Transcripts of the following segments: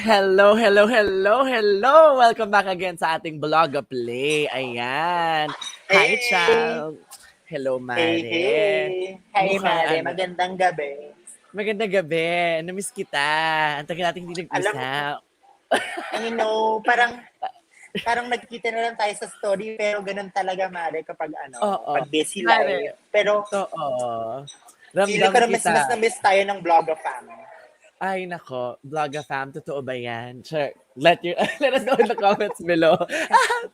Hello, hello, hello, hello! Welcome back again sa ating Blog Play. Ayan. Hi, Hey! Chal. Hello, Hey, Mare. hey! Hi, Mukhang Mare. ano, Magandang gabi. magandang gabi. Namiss kita. Ang tagal natin hindi Alam mo, nag-usap. I know, parang nagkita na lang tayo sa story, pero ganun talaga, Mare, Oo. pag busy life. Mare, Pero, totoo. feeling Ramdam ko na mas kita. na-miss tayo ng Vlogger fam. Ay, nako. Vlogga fam, totoo ba yan? Sure. Let us know in the comments below.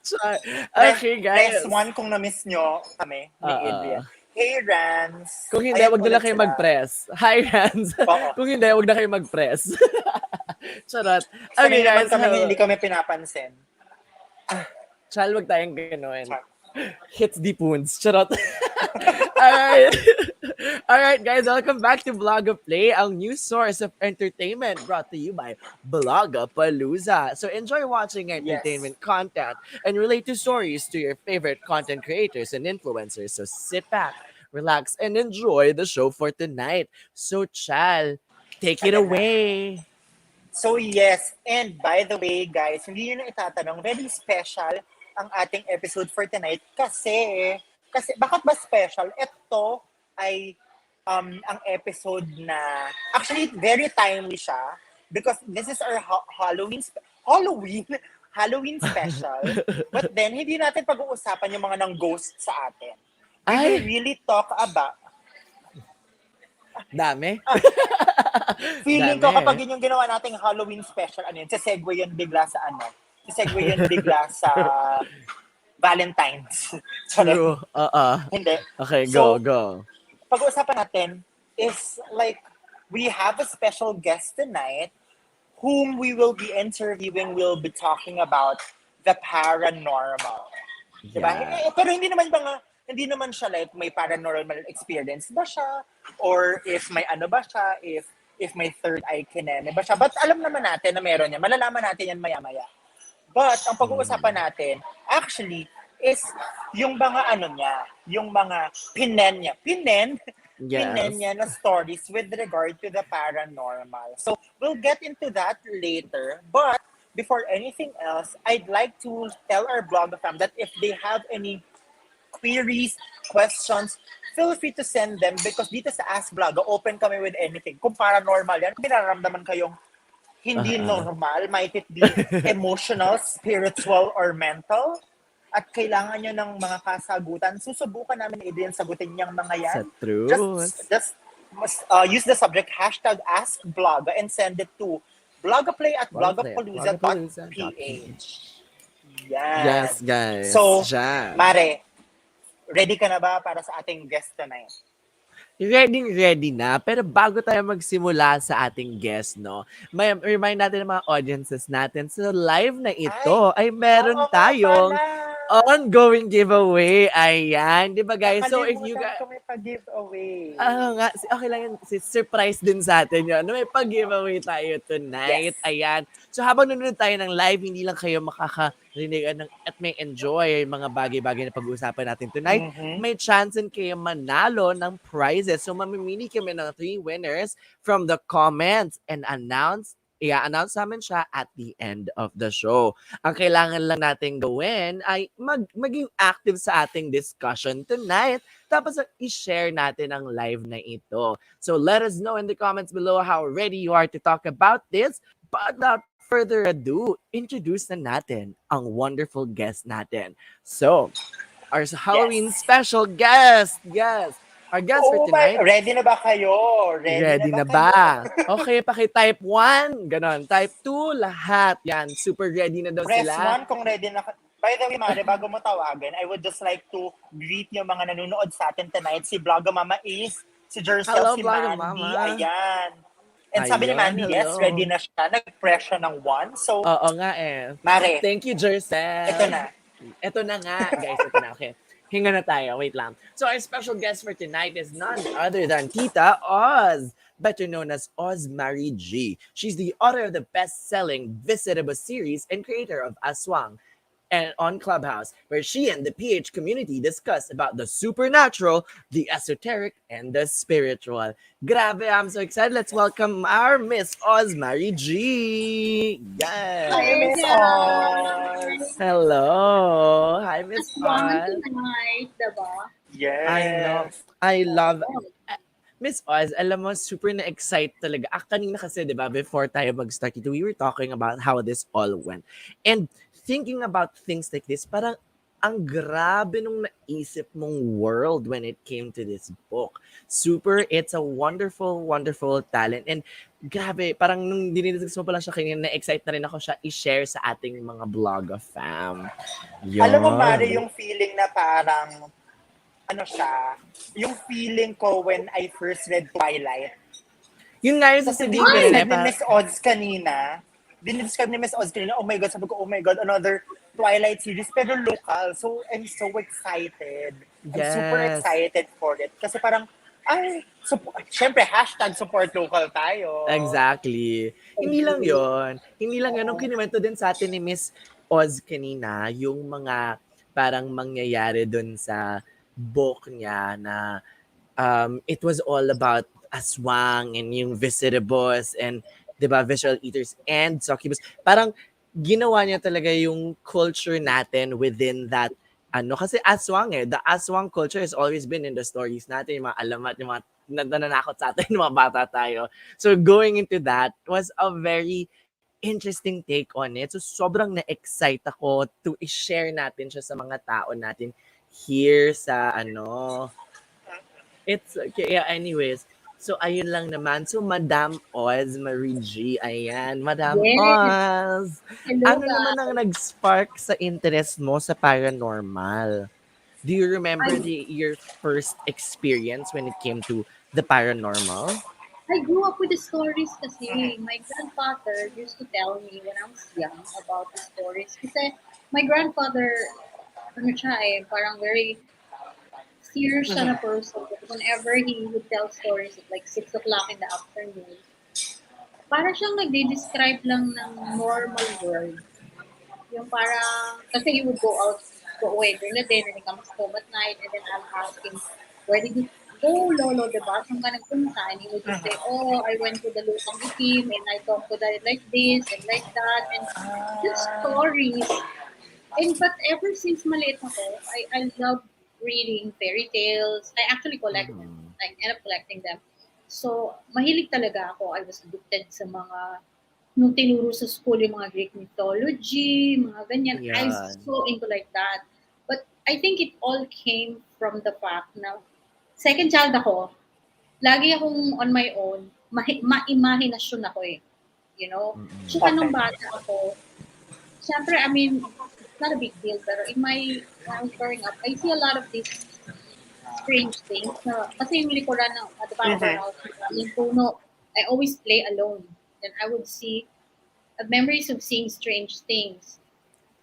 Sure. Okay, Press guys. 1 kung na-miss nyo kami ni Oo. Adrian. Hey, Rans! Kung hindi, Ayan, wag na lang ulit kayo sila. mag-press. Hi, Rans. Oo. Kung hindi, wag na kayo mag-press. Charot. Okay, Sanay naman guys. kami Hello. hindi kami pinapansin. Chal, wag tayong gano'n. Char. Hits the poons. Charot. Alright. Alright, guys. Welcome back to Vlogapalooza, ang new source of entertainment brought to you by Vlogapalooza. So enjoy watching Yes. entertainment content and relate to stories to your favorite content creators and influencers. So sit back, relax, and enjoy the show for tonight. So, Chal, take it Ayan na. away. So yes, and by the way guys, hindi nyo na itatanong, very special ang ating episode for tonight kasi bakit ba special? Ito ay ang episode na actually very timely siya because this is our Halloween special. But then hindi natin pag-uusapan yung mga nang ghost sa atin. We will Ay, really talk about dami. feeling ko Dami. kapag yun yung ginawa nating Halloween special, sesegue yun bigla sa sesegue yun bigla sa Valentine's. Sorry. True. Hindi. Okay, go, So, go. pag-uusapan natin is like, we have a special guest tonight whom we will be interviewing, will be talking about the paranormal. Diba? Yeah. Pero hindi naman siya like may paranormal experience ba siya or if may ano ba siya, if may third eye kineme ba siya. But alam naman natin na meron yan. Malalaman natin yan maya-maya. But ang pag-uusapan natin actually is yung mga yung mga pinen Yes. niya na stories with regard to the paranormal. So we'll get into that later. But before anything else, I'd like to tell our blog fam that if they have any queries, questions, feel free to send them because dito sa Ask Vlog, open kami with anything. Kung paranormal yan, kung nararamdaman kayong hindi Uh-uh. normal, might it be emotional, spiritual, or mental, at kailangan nyo ng mga kasagutan, susubukan namin din sagutin niyang mga yan. Sa truth. Just use the subject hashtag AskVlog and send it to blogapalooza.ph. Yan. Yes, guys. So, Diyan. Mare, ready ka na ba para sa ating guest tonight? Ready na. Pero bago tayo magsimula sa ating guest, no, may remind natin ng mga audiences natin sa live na ito ay meron oo nga tayong pala. ongoing giveaway. Ayan. Di ba, guys? So, if you Nakalimutan guys... ko may pag-giveaway. Nga, okay lang yun. Surprise din sa atin yun. May pag-giveaway tayo tonight. Yes. Ayan. So habang nanonood tayo ng live, hindi lang kayo makakarinig at may enjoy yung mga bagay-bagay na pag-uusapan natin tonight. May chance kayo manalo ng prizes. So mamimili kami ng 3 winners from the comments and i-announce namin siya at the end of the show. Ang kailangan lang natin gawin ay maging active sa ating discussion tonight. Tapos i-share natin ang live na ito. So let us know in the comments below how ready you are to talk about this. But without further ado, introduce na natin ang wonderful guest natin. So, our Halloween special guest. Yes. Our guest for tonight. Ready na ba kayo? Ready na ba? Okay, paki-type 1. Ganon. Type 2, lahat. Yan. Super ready na daw Press sila. 1 kung ready na. By the way, Mare, bago mo tawagan, I would just like to greet yung mga nanonood sa atin tonight. Si Vlogga Mama Is, si Jercel, Hello, si Vlogga Mandy. Mama. Ayan. And sabi ni Ayun, Mandy, yes, hello. ready na siya. Nag-press siya ng 1. So, Oo nga eh. Mare, Thank you, Jercel. ito na. Ito na nga, guys. Ito na. Okay. Hinga na tayo. Wait lang. So our special guest for tonight is none other than Tita Oz, better known as Oz Marie G. She's the author of the best-selling Viscerebus series and creator of Aswang. and on Clubhouse, where she and the PH community discuss about the supernatural, the esoteric, and the spiritual. Grabe, I'm so excited. Let's welcome our Miss Oz Mary G. Hi, Hey Miss Yes. Oz. guys! Hello. Hi, Miss Aswang Oz. tonight, diba? I know. Yes. I love Oo. Miss Oz, alam mo, super na-excite talaga. Kanina kasi, di ba, before tayo mag-start ito, we were talking about how this all went. And thinking about things like this, parang ang grabe nung naisip mong world when it came to this book. Super, it's a wonderful, wonderful talent. And grabe, parang nung dinidiscuss mo pa lang siya kanina, na-excite na rin ako siya i-share sa ating mga blog of fam. Alam mo, Mari, Yon. yung feeling na parang, ano siya, yung feeling ko when I first read Twilight. Yun nga yung Kasi sasabihin ko rin eh, dinidescribe ni Miss Oz kanina, oh my God, sabi ko, oh my God, another Twilight series, pero local. So, I'm so excited. I'm super yes. excited for it. Kasi parang, syempre, hashtag support local tayo. Exactly. Hindi lang Agree. yon. Hindi lang 'yon. Nung kinuwento din sa atin ni Miss Oz kanina, yung mga parang mangyayari dun sa book niya na it was all about aswang and yung Viscerebus and 'di ba visual eaters and succubus. Parang ginawa niya talaga yung culture natin within that ano kasi aswang the aswang culture has always been in the stories natin, yung mga alamat, yung mga nananakot sa atin, yung mga bata tayo. So going into that was a very interesting take on it. So sobrang na-excite ako to i-share natin siya sa mga tao natin here sa ano, it's okay. Yeah, anyways. So, ayun lang naman. So, Madam Oz Marie G. Ayan, Madam Yes. Oz. Hello Ano naman ang guys. nag-spark sa interest mo sa paranormal? Do you remember I, your first experience when it came to the paranormal? I grew up with the stories kasi. My grandfather used to tell me when I was young about the stories. Kasi my grandfather, ano siya parang very serious siya na person. Whenever he would tell stories at like 6 o'clock in the afternoon, para siyang nagde-describe lang ng normal world. Yung parang, kasi he would go away during the day, and then he comes home at night, and then I'll ask him, where did you go, Lolo, diba? Saan ka nagpunta? And he would just say, oh, I went to the Lutang Itim, and I talked to that like this, and like that, and just stories. And but ever since maliit ako, I love reading fairy tales. I actually collect them. Mhm. I end up collecting them. So, mahilig talaga ako. I was addicted sa mga nung tinuro sa school yung mga Greek mythology, mga ganyan. I was Yeah. so into like that. But I think it all came from the fact na second child ako, lagi akong on my own, ma-imahinasyon ako eh. You know? So, Mm-mm. nung Okay. bata ako, syempre, I mean, it's not a big deal, pero when I was growing up, I see a lot of these strange things. Kasi yung likuran ng, at the back of our house, yung puno, I always play alone. Then I would see memories of seeing strange things.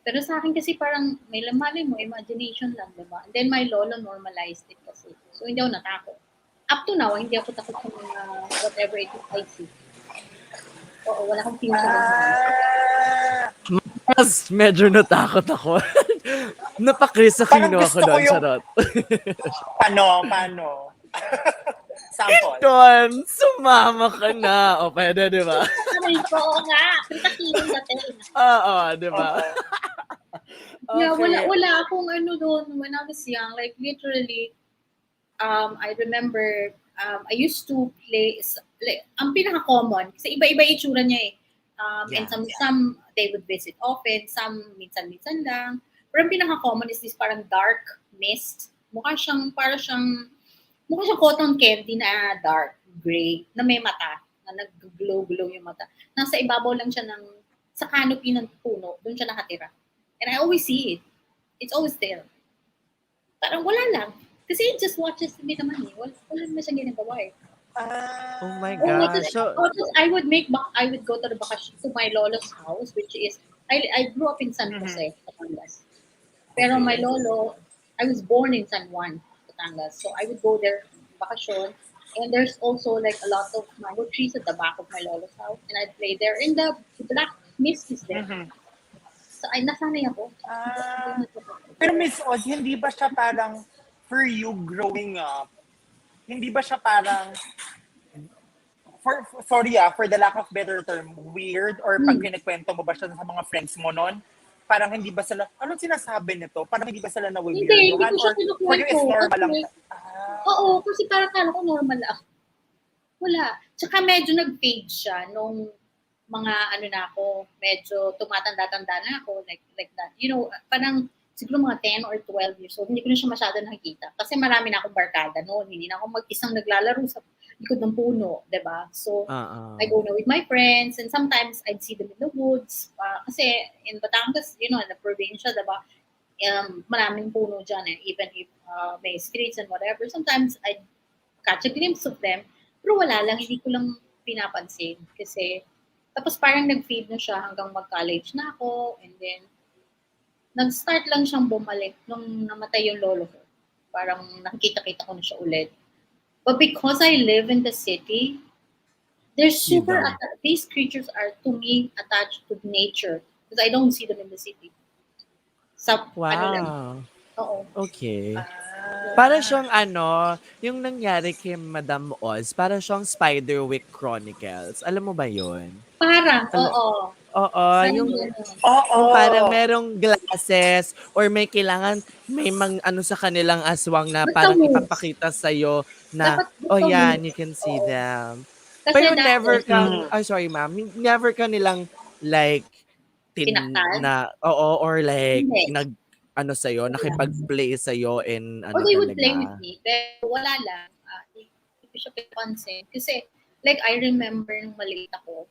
Pero sa akin kasi parang may lamali mo, imagination lang, diba? And then my lolo normalized it kasi. So hindi ako natakot. Up to now, hindi ako takot sa mga whatever it is I see. Oo, wala akong fear sa ganyan. Ah, Mas medyo natakot ako. parang Napakrisakino ako gusto ko doon, yung, charot. paano? Sample. Doon, sumama ka na. O, pwede, di ba? Aray ko, oo nga. Kita kilong dating. Oo, di ba? Oo. Yeah, Okay. wala akong ano doon when I was young. Like literally, I remember I used to play like ang pinaka-common kasi iba-iba itsura niya eh. And Yeah. some they would visit often, some minsan-minsan lang. Pero ang pinaka-common is this parang dark mist. Mukha siyang cotton candy na dark gray na may mata na nag-glow-glow yung mata. Nasa ibabaw lang siya sa canopy ng puno, doon siya nakatira. And I always see it. It's always there. Parang wala lang. Kasi it just watches me naman eh. Wala naman siya ginagawa eh. Oh my Oh, gosh. So, I would go to the bakasyon to my lolo's house, which is, I grew up in San Jose, Batangas. Pero my Okay. lolo, I was born in San Juan, Batangas. So I would go there bakasyon. And there's also like a lot of mango trees at the back of my lolo's house. And I'd play there. And the black mist is there. nasanay ako. Ah, pero Miss Oz, hindi ba siya parang, for you growing up, hindi ba siya parang, for the lack of better term, weird? Or pag Hmm. kinikwento mo ba siya sa mga friends mo nun, parang hindi ba sila, anong sinasabi nito? Parang hindi ba sila Hindi nawi-weirdohan? ko siya Or for you, kinukwento is normal lang? kasi Ah, oo, kasi parang akala ko normal lang. Wala. Tsaka medyo nag-fade siya nung mga ano na ako, medyo tumatanda-tanda na ako, like that. You know, parang siguro mga 10 or 12 years old, hindi ko na siya masyado nakikita. Kasi marami na akong barkada noon. Hindi na ako mag-isang naglalaro sa likod ng puno, 'di ba? So, I Oo. go na with my friends and sometimes I'd see them in the woods. Kasi in Batangas, you know, in the probinsya, 'di ba? Maraming puno dyan eh. Even if may streets and whatever, sometimes I'd catch a glimpse of them. Pero wala lang, hindi ko lang pinapansin. Kasi, tapos parang nag-feed na siya hanggang mag-college na ako. And then, nag-start lang siyang bumalik nung namatay yung lolo ko. Parang nakikita-kita ko na siya ulit. But because I live in the city, You don't. these creatures are to me attached to nature. Because I don't see them in the city. Sa, ano lang, Wow. oo. Okay. Para ah, siyang ano, yung nangyari kay Madam Oz, para siyang Spiderwick Chronicles. Alam mo ba yun? Parang, Ala- oo. Oo, Parang yung gano'n. yung parang oo. merong glasses or may kailangan may ano sa kanilang aswang na Basta parang moves. ipapakita sa na, Dapat oh basta yan, you moves. can see Oo. them. Kasi Pero dati, never kang, sorry ma'am, never ka nilang like pinaktal? oo, or like Hindi. ano sa'yo, Wala. nakipag-play sa'yo in Or ano they would play with talaga. me. Pero wala lang. Hindi ko siya pinapansin. Kasi, like, I remember nung maliit ako,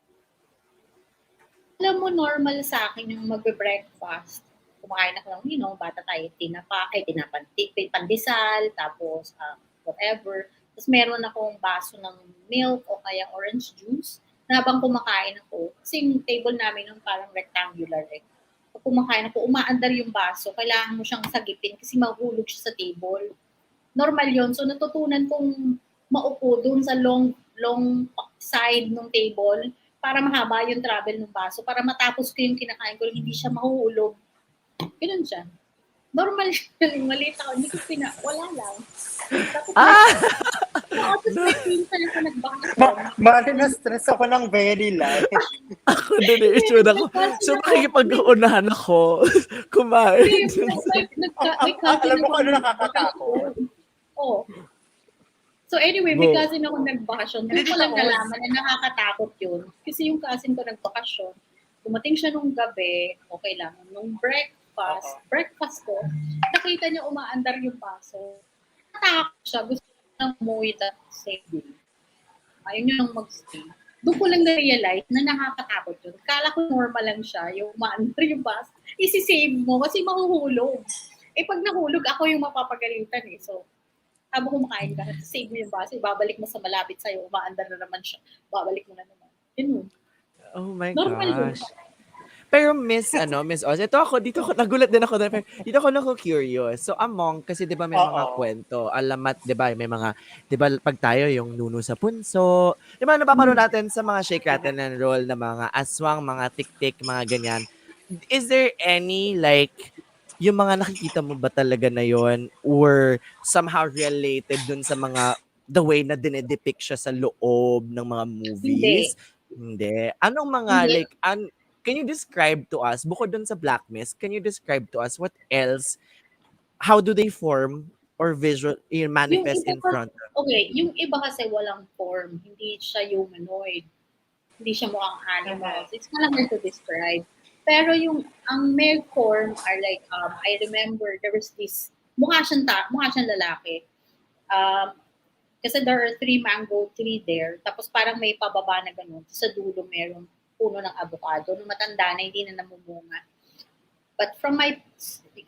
alam mo, normal sa akin yung magbe-breakfast. Kumakain ako ng, you know, bata tayo, pandesal, tapos whatever. Tapos meron akong baso ng milk o kaya orange juice na habang kumakain ako. Kasi yung table namin nung parang rectangular eh. Pag kumakain ako, umaandar yung baso. Kailangan mo siyang sagipin kasi mahulog siya sa table. Normal yon. So natutunan kong maupo doon sa long side ng table para mahaba yung travel ng baso para matapos ko yung kinakain ko hindi siya mahuhulog. Ganun siya. Normal siya. Maliit ako. Hindi ko wala lang. Tapos may, Ah! tapos No, may pinsan ako nagbakasyon. Bali na stress ako ng very light. ako din yung Hindi, itsura ko. nagkasyon So ako. Hindi, makikipag-uunahan ako. hindi, Kumain. may cousin Alam mo ako kung ano nakakatakot? nagbakasyon. Oh. So anyway, may Go. cousin ako nagbakasyon. Hindi, Doon ko Tita lang Oz. nalaman na nakakatakot yun. Kasi yung cousin ko nagbakasyon. Dumating siya nung gabi, okay lang. Nung Oo. breakfast ko, nakita niya umaandar yung baso. Natakot siya. Gusto niya nang umuwi that same day. Ayaw niya nang mag-stay. Doon ko lang na-realize na nakakatakot yun. Kala ko normal lang siya, yung umaandar yung baso. Isi-save mo kasi mahuhulog. Eh pag nahulog, ako yung mapapagalitan eh. So, habang kumakain ka, save mo yung baso, babalik mo sa malapit sa'yo, umaandar na naman siya, babalik mo na naman. Yun. Oh my Normal yun. gosh. Pero Miss Oz, dito ako, nagulat din ako doon, pero dito ako curious. So, among, kasi di ba may mga Oo. kwento, alamat, di ba, may mga, di ba, pag tayo yung nuno sa punso, di ba, napapanood natin sa mga shake, rattle, and roll na mga aswang, mga tik-tik, mga ganyan. Is there any, like, yung mga nakikita mo ba talaga na yon or somehow related dun sa mga, the way na dinedepict siya sa loob ng mga Hindi. movies? Hindi. Anong mga, Hindi. like, can you describe to us, bukod dun sa black mist, can you describe to us what else, how do they form or Yung manifest iba in kasi, front of? okay, yung iba kasi walang form. Hindi siya humanoid. Hindi siya mukhang animals. It's kind of hard to describe. Pero ang may form are like, I remember there was this, mukha siyang lalaki. Um, Kasi there are 3 mango tree there. Tapos parang may pababa na ganun. Sa dulo meron puno ng avocado. Nung matanda na, hindi na namumunga. But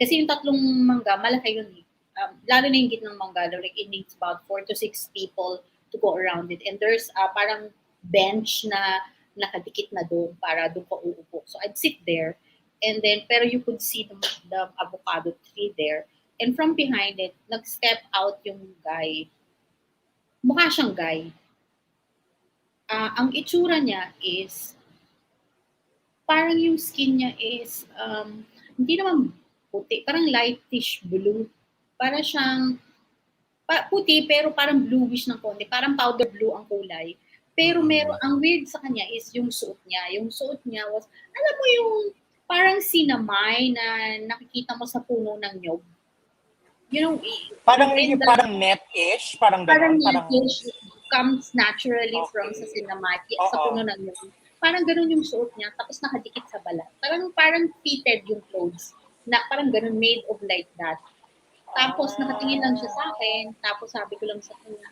kasi yung tatlong mangga, malaki yun eh. Lalo na yung gitnang mangga, like it needs about 4 to 6 people to go around it. And there's parang bench na nakadikit na doon para doon ka uupo. So I'd sit there. And then, pero you could see the avocado tree there. And from behind it, nag-step out yung guy. Mukha siyang guy. Ang itsura niya is parang yung skin niya is, hindi naman puti, parang lightish blue. Para siyang, puti pero parang bluish ng konti, parang powder blue ang kulay. Pero ang weird sa kanya is yung suot niya. Yung suot niya was, alam mo yung parang sinamay na nakikita mo sa puno ng nyog. You know, Parang in the, parang net-ish, parang parang ganon, parang yellowish, comes naturally from sa okay. sinamay, sa Oo. puno ng nyog. Parang ganun yung suot niya, tapos nakadikit sa balat. Parang fitted yung clothes. Na parang ganun, made of like that. Tapos nakatingin lang siya sa akin, tapos sabi ko lang sa kanya,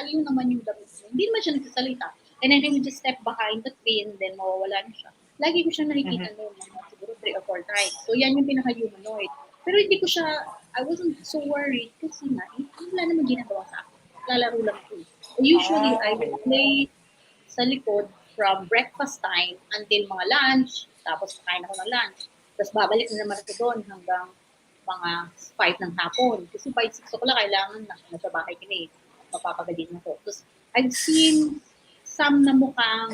ayun naman yung damit mo. Hindi naman siya nagsasalita. And then he would just step behind the tree and then mawawala na siya. Lagi ko siya nakikita noon, siguro 3 or 4 times. So yan yung pinaka-humanoid. Pero hindi ko siya, I wasn't so worried kasi nga, wala naman ginagawa sa akin. Lalaro lang ko. Usually, I would play sa likod from breakfast time until mga lunch, tapos kakain ako ng lunch. Tapos babalik na naman ako doon hanggang mga 5 ng hapon. Kasi by 6 o'clock, kailangan nasa bahay kini. Mapapagalin ako. Tapos, I've seen some na mukha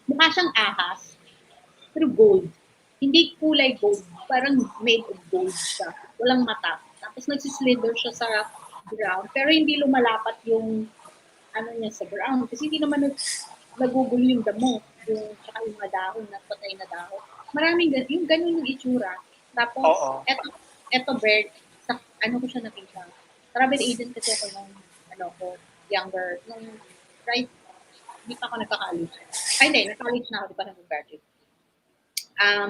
siyang ahas, pero gold. Hindi kulay gold. Parang made of gold siya. Walang mata. Tapos nagsislither siya sa ground. Pero hindi lumalapat yung ano niya sa ground. Kasi hindi naman nagugulo yung damo. Yung, tsaka yung mga dahon, patay na dahon. Maraming yung ganun yung itsura. Tapos, eto bird, ano ko siya nakita. Travel agent kasi ako nung, younger, right, hindi pa ako nagka-college. Ay, hindi, nag-college na ako, di pa nag-graduate.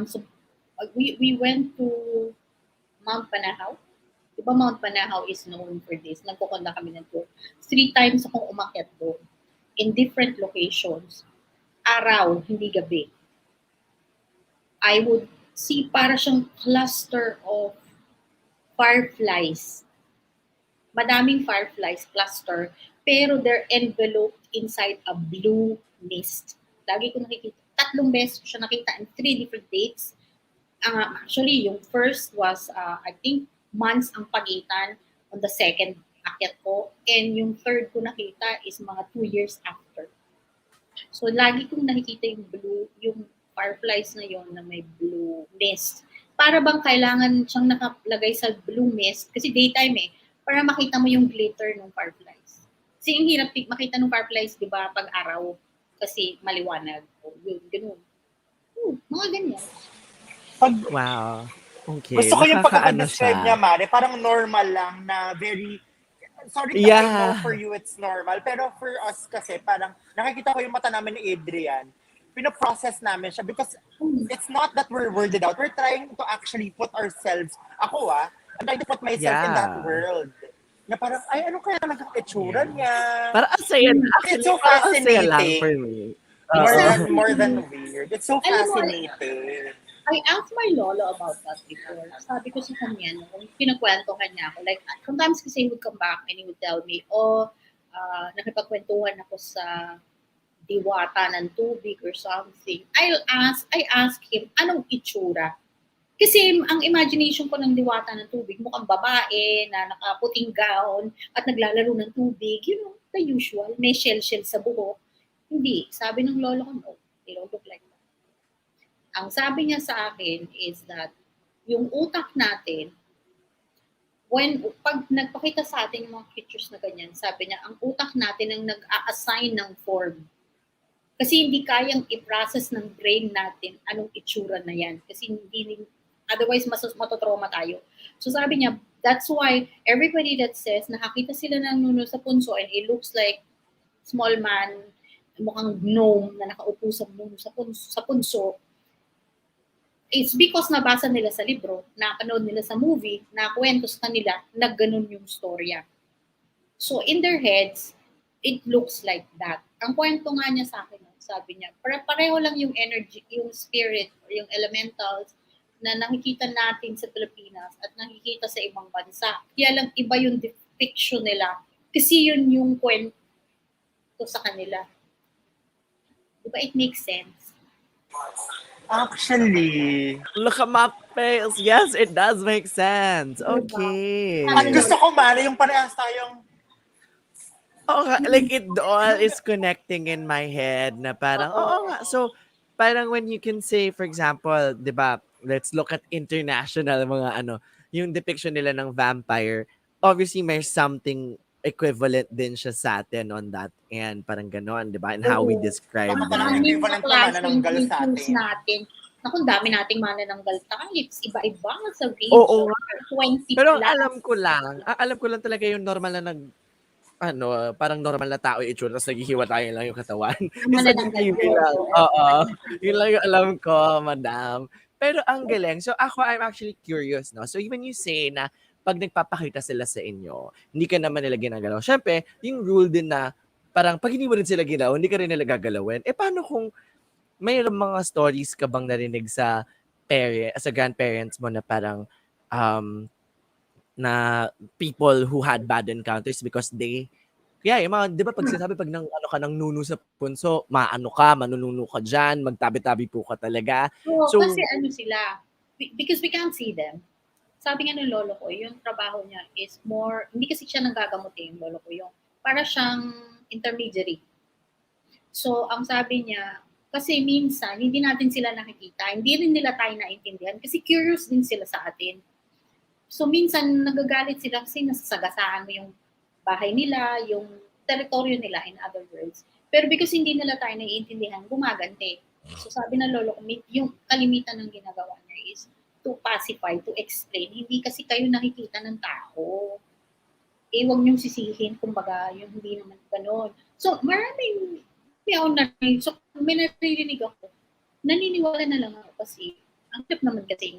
So, we went to Mount Panahaw. Diba Mount Panahaw is known for this. Nagpupunta kami ng tour. 3 times akong umakyat doon. In different locations. Araw, hindi gabi. I would see para siyang cluster of fireflies. Madaming fireflies cluster, pero they're enveloped inside a blue mist. Lagi ko nakikita. 3 beses ko siya nakita in 3 different dates. Actually, yung first was, I think, months ang pagitan on the second akyat ko. And yung third ko nakita is mga 2 years after. So, lagi kong nakikita yung blue, yung fireflies na yon na may blue mist. Para bang kailangan siyang nakalagay sa blue mist, kasi daytime para makita mo yung glitter ng fireflies. Kasi yung hirap makita ng fireflies, di ba, pag araw, kasi maliwanag. O, yun, ganun. Mga ganyan. Wow. Okay. Gusto ko yung pagkaka-describe siya. niya, Mare. Parang normal lang na very, sorry I know for you it's normal, pero for us kasi parang nakikita ko yung mata namin ni Adrian, pinoprocess namin siya because it's not that we're weirded out. We're trying to actually put ourselves, I'm trying to put myself in that world. Na parang, ay, ano kaya talagang itsura niya? Parang asaya na. It's so fascinating. Lang for me. More than weird. It's so fascinating. I asked my lolo about that before. Sabi ko sa kanya, kung pinagkwentuhan niya ako, like, sometimes kasi he would come back and he would tell me, nakipagkwentuhan ako sa diwata ng tubig or something. I ask him, anong itsura? Kasi ang imagination ko ng diwata ng tubig, mukhang babae na nakaputing gown at naglalaro ng tubig. You know, the usual. May shell-shell sa buhok. Hindi. Sabi ng lolo ko, no, they don't look like that. Ang sabi niya sa akin is that yung utak natin, pag nagpakita sa atin yung mga pictures na ganyan, sabi niya, ang utak natin ang nag-a-assign ng form. Kasi hindi kayang i-process ng brain natin anong itsura na yan. Kasi otherwise matotrauma tayo. So sabi niya, that's why everybody that says nakakita sila ng nuno sa punso and it looks like small man, mukhang gnome na nakaupo sa nuno sa punso, it's because nabasa nila sa libro, napanood nila sa movie, nakwento sa kanila, nagganon yung storya. So in their heads, it looks like that. Ang kwento nga niya sa akin, sabi niya, pareho lang yung energy, yung spirit, or yung elementals na nakikita natin sa Pilipinas at nakikita sa ibang bansa. Kaya lang iba yung depiction nila. Kasi yun yung kwento sa kanila. Diba it makes sense? Actually. Look at my face. Yes, it does make sense. Okay. At gusto ko, Mare, yung parehas tayong like it all is connecting in my head na parang, oo nga. So, parang when you can say, for example, di ba, let's look at international mga yung depiction nila ng vampire, obviously may something equivalent din siya sa atin on that and parang ganon, di ba? And how we Oo. describe Ano ba ng them. Anim na equivalent ng klaseng manananggal sa creatures atin? natin. Naku, dami nating manananggal types. Iba-iba sa Oo range. nga. 20 Pero plus. alam ko lang talaga yung normal na parang normal na tao yung itsura, tapos naghihiwatayan lang yung katawan. Ang Yung sa manananggal TV yun. lang. Oo. Oo. Yun lang yung alam ko, madam. Pero ang galing. So ako, I'm actually curious, no? So when you say na pag nagpapakita sila sa inyo, hindi ka naman nila ginagalaw. Siyempre, yung rule din na parang pag hindi mo rin sila ginawa, hindi ka rin nila gagalawin. Paano kung mayroong mga stories ka bang narinig sa grandparents mo na parang um, na people who had bad encounters because yung mga, di ba pag sinasabi, pag ka ng nuno sa punso, manununo ka dyan, magtabi-tabi po ka talaga. So, So, kasi sila, because we can't see them. Sabi nga ng lolo ko, yung trabaho niya is more, hindi kasi siya nanggagamot yung lolo ko, yung para siyang intermediary. So, ang sabi niya, kasi minsan, hindi natin sila nakikita, hindi rin nila tayo naintindihan, kasi curious din sila sa atin. So, minsan, nagagalit sila kasi nasasagasaan mo yung bahay nila, yung teritoryo nila, in other words. Pero because hindi nila tayo naiintindihan, gumaganti. So, sabi ng lolo ko, yung kalimitan ng ginagawa niya is to pacify, to explain. Hindi kasi kayo nakikita ng tao. Huwag niyong sisihin, kumbaga, yung hindi naman gano'n. So, may naririnig ako. Naniniwala na lang ako kasi, ang trip naman kasi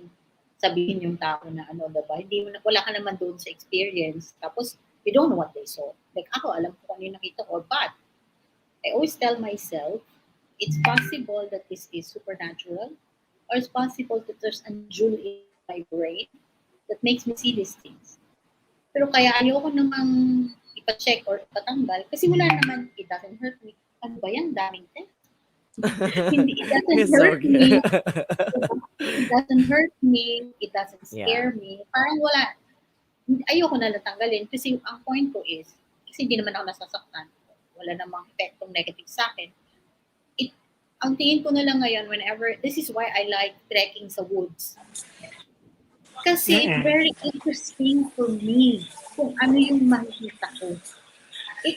sabihin yung tao na diba? Wala ka naman doon sa experience. Tapos, you don't know what they saw. Like ako, alam ko kung ano yung nakita ko. But, I always tell myself, it's possible that this is supernatural, or it's possible that there's a jewel in my brain that makes me see these things. Pero kaya ayoko namang ipa-check or ipatanggal kasi wala naman, it doesn't hurt me. Ano ba yan? Daming test. Hindi, it doesn't hurt me. It doesn't hurt me. It doesn't scare me. Parang wala. Ayoko na lang tanggalin kasi ang point ko is, kasi hindi naman ako nasasaktan. Wala namang epektong negative sa akin. Ang tingin ko na lang ngayon, this is why I like trekking sa woods. Kasi it's very interesting for me kung ano yung makikita ko.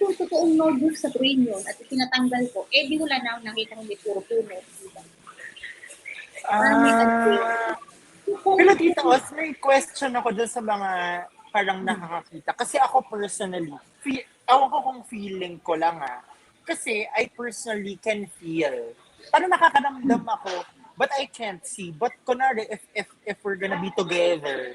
Kung totoong notebook sa brain yun at tinatanggal ko, di wala na akong nakita kung may puro puno. Diba? Pero Tita Oz, may question ako dun sa mga parang nakakakita. Kasi ako personally, awan ko kung feeling ko lang kasi I personally can feel. Parang nakakaramdam ako, but I can't see. But kunwari, if we're gonna be together,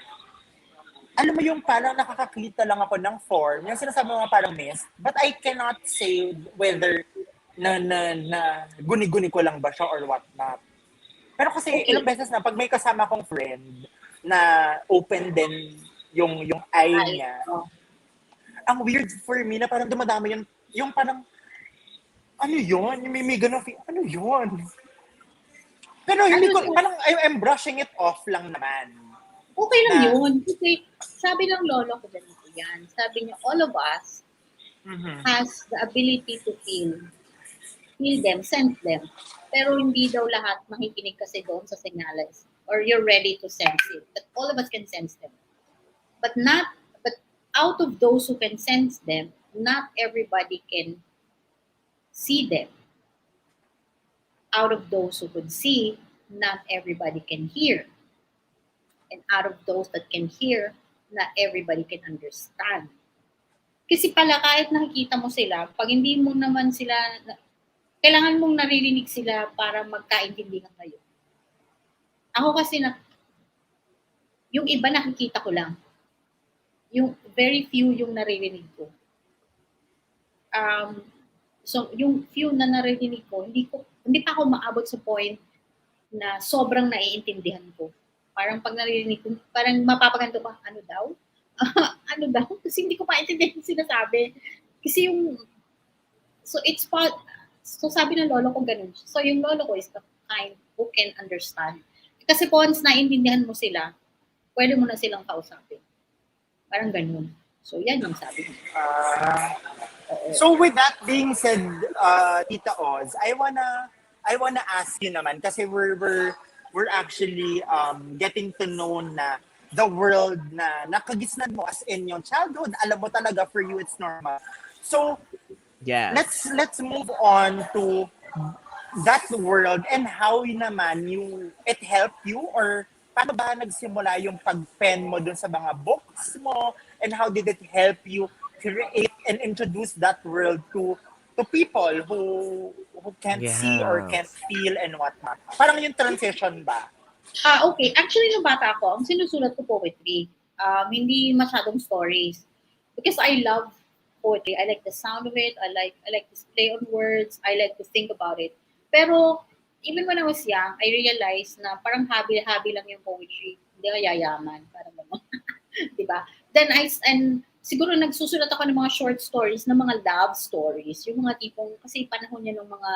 alam mo yung parang nakakakita lang ako ng form, yung sinasabi mo parang mist, but I cannot say whether na guni-guni ko lang ba siya or what not. Pero kasi ilang beses na, pag may kasama kong friend na open din yung eye niya, ang weird for me na parang dumadami yung parang, ano yun? May ganun, ano yun? Pero hindi ko, parang I'm brushing it off lang naman. Okay lang yun. Kasi sabi ng lolo ko ganito yan. Sabi niya, all of us has the ability to feel them, sense them. Pero hindi daw lahat makikinig kasi doon sa senyales. Or you're ready to sense it. But all of us can sense them. But out of those who can sense them, not everybody can see them. Out of those who could see, not everybody can hear. And out of those that can hear, not everybody can understand. Kasi pala kahit nakikita mo sila, pag hindi mo naman sila, kailangan mong naririnig sila para magkaintindihan kayo. Ako kasi yung iba nakikita ko lang. Yung very few yung naririnig ko. So yung few na naririnig ko, hindi pa ako maabot sa point na sobrang naiintindihan ko. Parang pag naririnig ko, parang mapapaganto pa, ano daw? Ano daw? Kasi hindi ko maintindihan yung sinasabi. Kasi so sabi ng lolo ko ganun. So yung lolo ko is the kind who can understand. Kasi once naiintindihan mo sila, pwede mo na silang kausapin. Parang ganun. So yan yung sabi niya. So with that being said, Tita Oz, I wanna I wanna ask you naman, kasi we're actually getting to know na the world na nakagisnan mo as in yung childhood. Alam mo talaga, for you, it's normal. So, Yes. let's move on to that world and how yun naman it helped you, or paano ba nagsimula yung pag-pen mo dun sa mga books mo, and how did it help you create and introduce that world to people who can't see or can't Yes. feel and whatnot. Parang yung transition ba? Okay. Actually, nung bata ako, ang sinusulat ko poetry. Hindi masyadong stories. Because I love poetry. I like the sound of it. I like to play on words. I like to think about it. Pero, even when I was young, I realized na parang hobby lang yung poetry. Hindi ka yayaman. Parang gano'n. Diba? And siguro nagsusulat ako ng mga short stories, ng mga love stories. Yung mga tipong, kasi panahon niya ng mga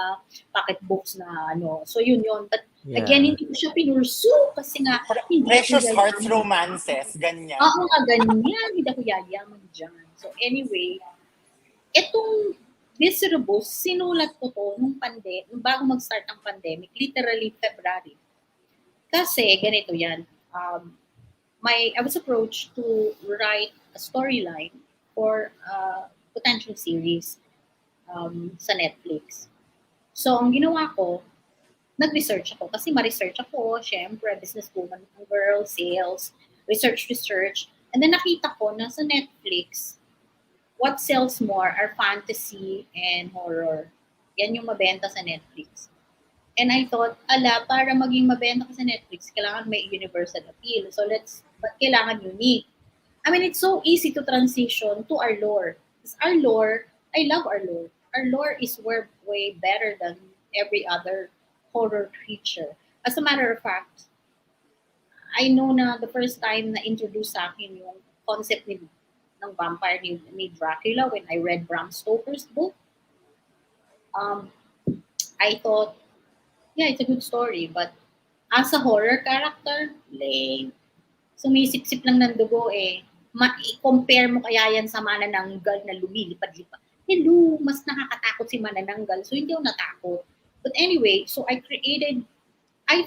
pocket books na ano. So yun. But again, hindi ko siya pinursue kasi nga, hindi Precious ako Hearts yayaman. romances, ganyan. Oo nga, ganyan. Hindi ako yayaman dyan. So anyway, etong Viscerebus, sinulat ko to nung bago mag-start ang pandemic, literally February. Kasi ganito yan. I was approached to write a storyline for a potential series sa Netflix. So, ang ginawa ko, nag-research ako. Kasi ma-research ako, syempre, businesswoman, girl, sales, research. And then nakita ko na sa Netflix, what sells more are fantasy and horror. Yan yung mabenta sa Netflix. And I thought, para maging mabenta ka sa Netflix, kailangan may universal appeal. So but kailangan unique. I mean, it's so easy to transition to our lore. Because our lore, I love our lore. Our lore is way better than every other horror creature. As a matter of fact, I know na the first time na introduce sa akin yung concept ng vampire ni Dracula when I read Bram Stoker's book, I thought, yeah, it's a good story, but as a horror character, lame. Sumisip-sip lang ng dugo eh. I-compare mo kaya yan sa manananggal na lumilipad-lipad. Hello, mas nakakatakot si manananggal, so hindi ako natakot. But anyway, so I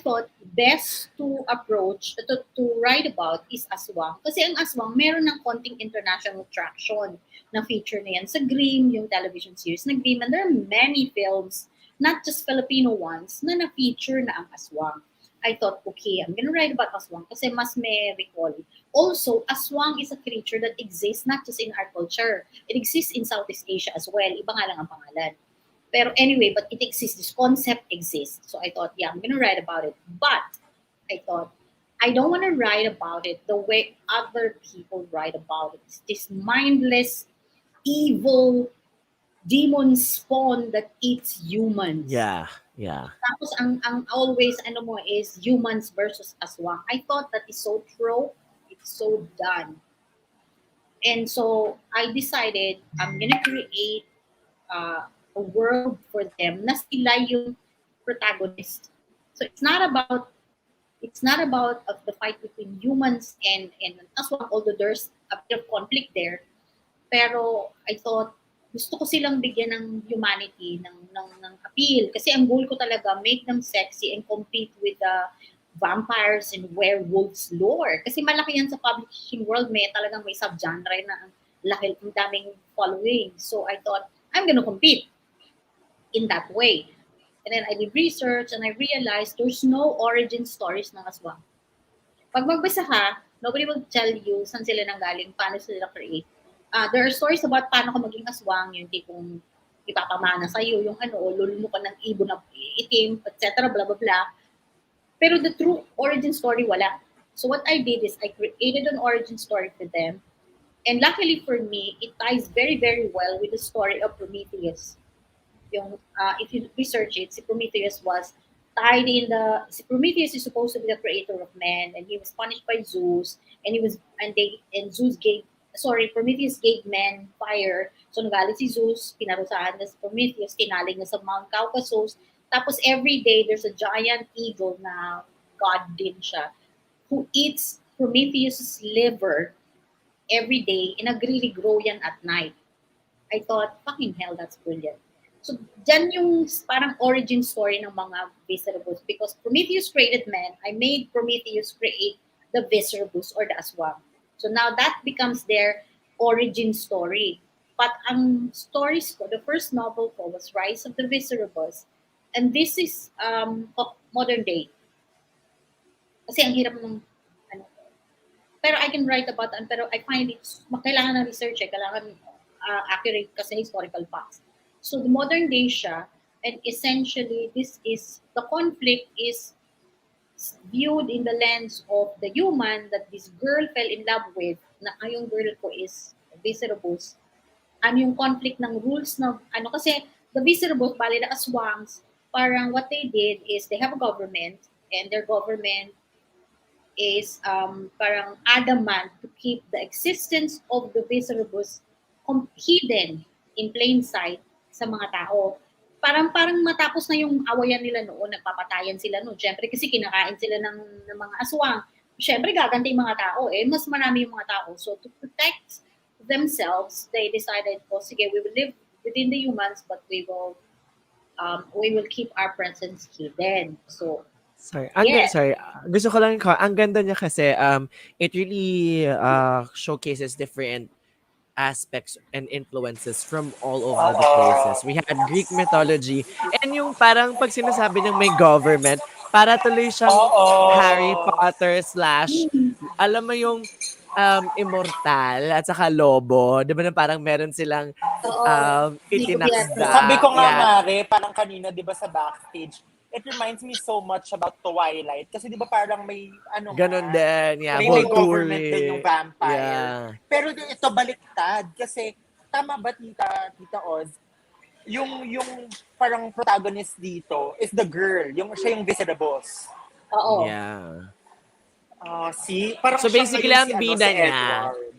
thought best to approach, to write about is Aswang. Kasi ang Aswang, meron ng konting international traction na feature na yan sa Grimm, yung television series na Grimm. And there are many films, not just Filipino ones, na na-feature na ang Aswang. I thought, okay, I'm gonna write about Aswang kasi mas may recall. Also, Aswang is a creature that exists not just in our culture. It exists in Southeast Asia as well. Iba nga lang ang pangalan. Pero anyway, but it exists. This concept exists. So I thought, yeah, I'm gonna write about it. But I thought, I don't want to write about it the way other people write about it. It's this mindless, evil, demon spawn that eats humans. Yeah. Tapos ang always is humans versus aswang. I thought that is so trope. It's so done. And so I decided I'm gonna create a world for them na sila yung protagonist. So it's not about the fight between humans and aswang, although there's a bit of conflict there. Pero I thought gusto ko silang bigyan ng humanity, ng appeal. Kasi ang goal ko talaga, make them sexy and compete with the vampires and werewolves lore. Kasi malaki yan sa publishing world, talagang may subgenre na ang daming following. So I thought, I'm gonna compete in that way. And then I did research and I realized there's no origin stories ng aswang. Pag magbasa ka, nobody will tell you saan sila nanggaling, paano sila create. There are stories about paano ka maging aswang, yung tipong ipapamana sa'yo, yung luluno ka ng ibon na itim, etc. blah blah blah. Pero the true origin story, wala. So what I did is I created an origin story for them. And luckily for me, it ties very, very well with the story of Prometheus. If you research it, si Prometheus was tied in Prometheus is supposed to be the creator of man, and he was punished by Zeus, and Prometheus gave men fire. So nagalit si Zeus, pinarusahan na si Prometheus, tinalig na sa Mount Caucasus. Tapos every day, there's a giant eagle na god din siya, who eats Prometheus' liver every day, and nagre-regrow yan at night. I thought, fucking hell, that's brilliant. So, dyan yung parang origin story ng mga Viscerebus. Because Prometheus created man, I made Prometheus create the Viscerebus or the Aswang. So now that becomes their origin story. But ang stories ko, the first novel ko was Rise of the Viscerebus. And this is modern day. Kasi ang hirap ng ano. Pero I can write about it, pero I find it, kailangan ng research kailangan accurate kasi historical facts. So the modern day siya, and essentially the conflict is viewed in the lens of the human that this girl fell in love with, na yung girl ko is Viscerobus. Ano yung conflict ng rules na, kasi the Viscerobus, bali the Aswangs, parang what they did is they have a government, and their government is parang adamant to keep the existence of the Viscerobus hidden in plain sight sa mga tao. Parang matapos na yung awayan nila noon, nagpapatayan sila noon. Siyempre kasi kinakain sila ng mga aswang. Siyempre gaganti yung mga tao. Mas marami yung mga tao. So to protect themselves, they decided, sige, we will live within the humans, but we will keep our presence hidden. So, Sorry. yes. Sorry. Gusto ko lang ang ganda niya kasi it really showcases different aspects and influences from all over the places. We had Greek mythology and yung parang pag sinasabi ng may government, para tuloy siyang Harry Potter / alam mo yung immortal at saka lobo. Di ba na parang meron silang itinakda. Sabi ko nga, Yeah. Mare, parang kanina, di ba sa backstage, it reminds me so much about Twilight. Kasi di ba parang may, Ganon din. Yeah, may government din yung vampire. Yeah. Pero ito baliktad. Kasi, tama ba, Tita Oz? Yung parang protagonist dito is the girl. Siya yung Viscerebus. Oo. Yeah. See? Parang So basically, ang bida si niya, Edward.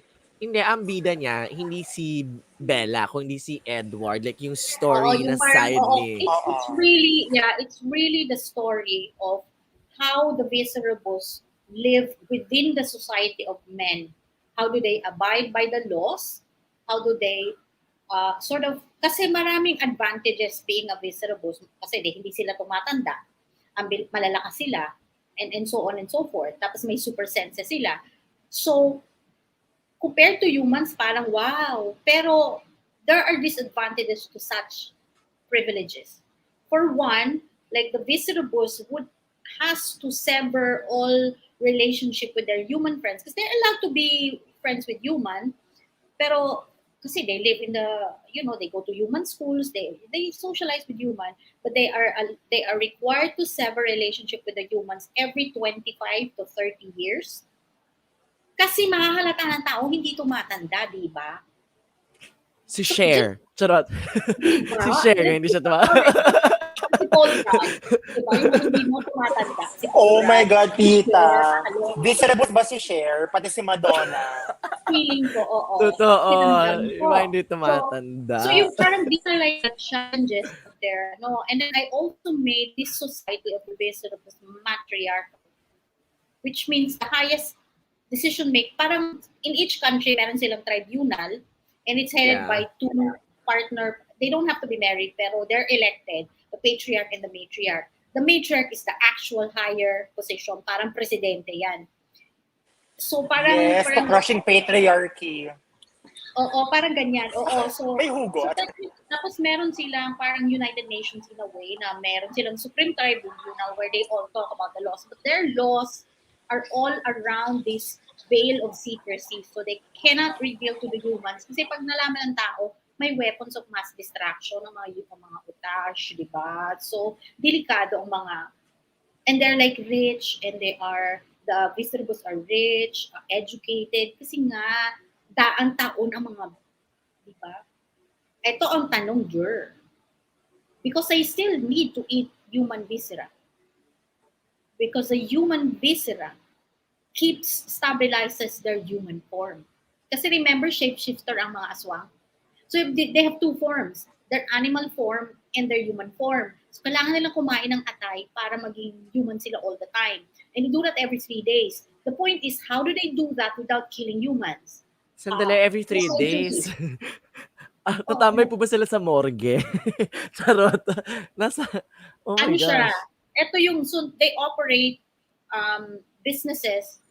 hindi, ang bida niya, hindi si Bella, kundi si Edward. Like, yung story na parang, side ni... it's really the story of how the Viscerobus live within the society of men. How do they abide by the laws? How do they kasi maraming advantages being a Viscerobus kasi hindi sila tumatanda. Malalakas sila, and so on and so forth. Tapos may super senses sila. So, compared to humans, parang wow. Pero there are disadvantages to such privileges. For one, like the Viscerobus has to sever all relationship with their human friends because they're allowed to be friends with human, pero kasi they live in they go to human schools, they socialize with human, but they are required to sever relationship with the humans every 25 to 30 years. Kasi mahahalata ng tao, hindi tumatanda, di ba? Si Cher. Charot. Si Cher, hindi siya Si Paul Rudd. Diba? Yung hindi mo tumatanda. Si Oh my God, Tita. Viscerobus ba si Cher? Pati si Madonna. Feeling ko, oo. Totoo. Iba hindi tumatanda. So yung parang these are like the challenges of there. No? And then I also made this society of the Viscerobus matriarchal, which means the highest decision make. Parang in each country, meron silang tribunal, and it's headed by two partner. They don't have to be married, pero they're elected, the patriarch and the matriarch. The matriarch is the actual higher position, parang presidente yan. So parang... Yes, the crushing patriarchy. Oo, parang ganyan. Oo, so... May hugot. Tapos meron silang parang United Nations in a way na meron silang Supreme Tribunal where they all talk about the laws. But their laws are all around this veil of secrecy. So they cannot reveal to the humans. Kasi pag nalaman ng tao, may weapons of mass destruction ng mga otage, di ba? So, delikado ang mga... And they're like rich, and the Viscerobus are rich, educated, kasi nga, daang taon ang mga... Di ba? Ito ang tanong, Jur. Because I still need to eat human viscera. Because the human viscera stabilizes their human form. Kasi remember, shapeshifter ang mga aswang. So they have two forms, their animal form and their human form. So kailangan nilang kumain ng atay para maging human sila all the time. And they do that every 3 days. The point is, how do they do that without killing humans? Sandali, every 3 days. Tatambay Oo. po ba sila sa morgue? Charot. Nasa oh my Ano siya, gosh. eto yung, so they operate businesses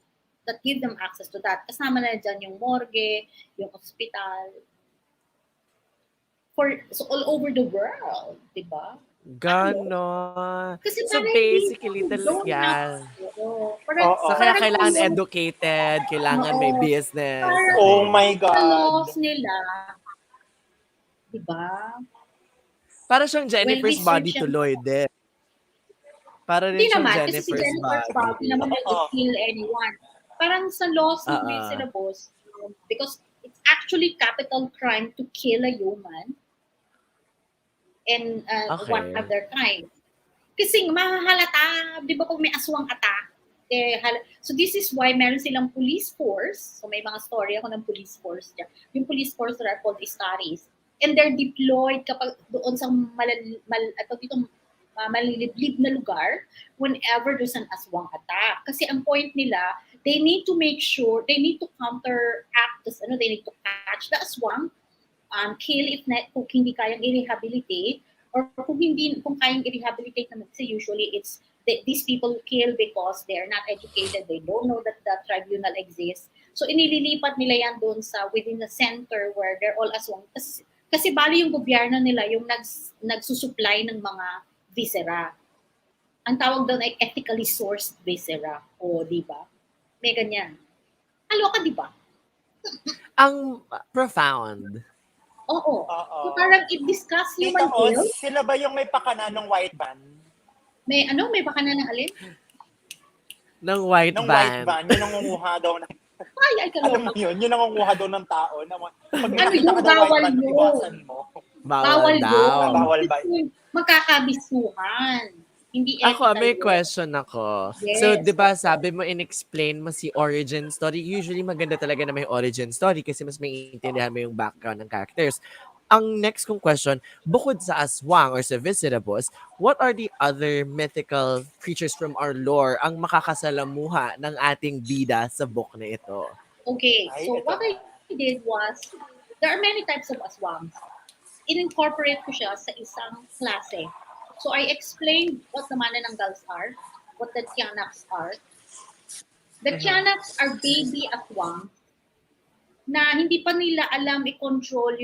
that give them access to that. Kasama na dyan yung morgue, yung hospital, so all over the world, di ba? Ano? Gano'n. Kasi So, para hindi basically don't have, yan. oo, parang, So, Oo. kaya parang kailangan yung, educated, kailangan may oo, business, parang Oh okay. my yung sa God. laws nila, di ba? Para siyang When Jennifer's Body research yan, tuloy din. Para hindi rin siyang naman, kasi si Jennifer's Jennifer's Body. Bobby naman will Oo. kill anyone. Parang sa laws ng Oo. Viscerebus, because it's actually capital crime to kill a human and one Okay. of their kind. Kasi mahahalata, di ba pag may aswang attack, so this is why meron silang police force. So may mga story ako ng police force dyan. Yung police force are called Istaris. And they're deployed kapag doon sa maliliblib na lugar whenever there's an aswang attack. Kasi ang point nila, they need to make sure, they need to counteract this, they need to catch the aswang, kill if not, kung hindi kayang i-rehabilitate, or kung kayang i-rehabilitate naman, kasi usually it's these people kill because they're not educated, they don't know that the tribunal exists. So inililipat nila yan doon sa within the center where they're all aswang. Kasi bali yung gobyerno nila yung nagsusupply ng mga viscera. Ang tawag doon ay ethically sourced viscera. O, di ba? May ganyan. Aloka, di ba? Ang profound. Oo. Oo. So parang i-discuss Tita human Oz, health. sila ba yung may pakana ng white van? May baka na ng alin? Ng white Ng white van. van, yun ang nangunguha daw ng, Ay, alam mo kaloka. yun ang nangunguha daw ng tao. Na, pag may Ano nakita yung ka daw white bawal van, yun? iwasan mo. Bawal Bawal daw. yun. Bawal ba? Kasi magkakabisuhan. Hindi Ako, ethical may yun. question ako. So, Yes. 'di ba sabi mo in-explain mo si origin story. Usually maganda talaga na may origin story kasi mas maiintindihan mo yung background ng characters. Ang next kong question, bukod sa Aswang or sa Visceribus, what are the other mythical creatures from our lore ang makakasalamuha ng ating bida sa book na ito? Okay, Ay, so ito what na. I did was, there are many types of aswangs. In-incorporate ko siya sa isang klase. So I explained what the manananggals are, what the tiyanaks are. The tiyanaks are baby aswang na hindi pa nila alam i-control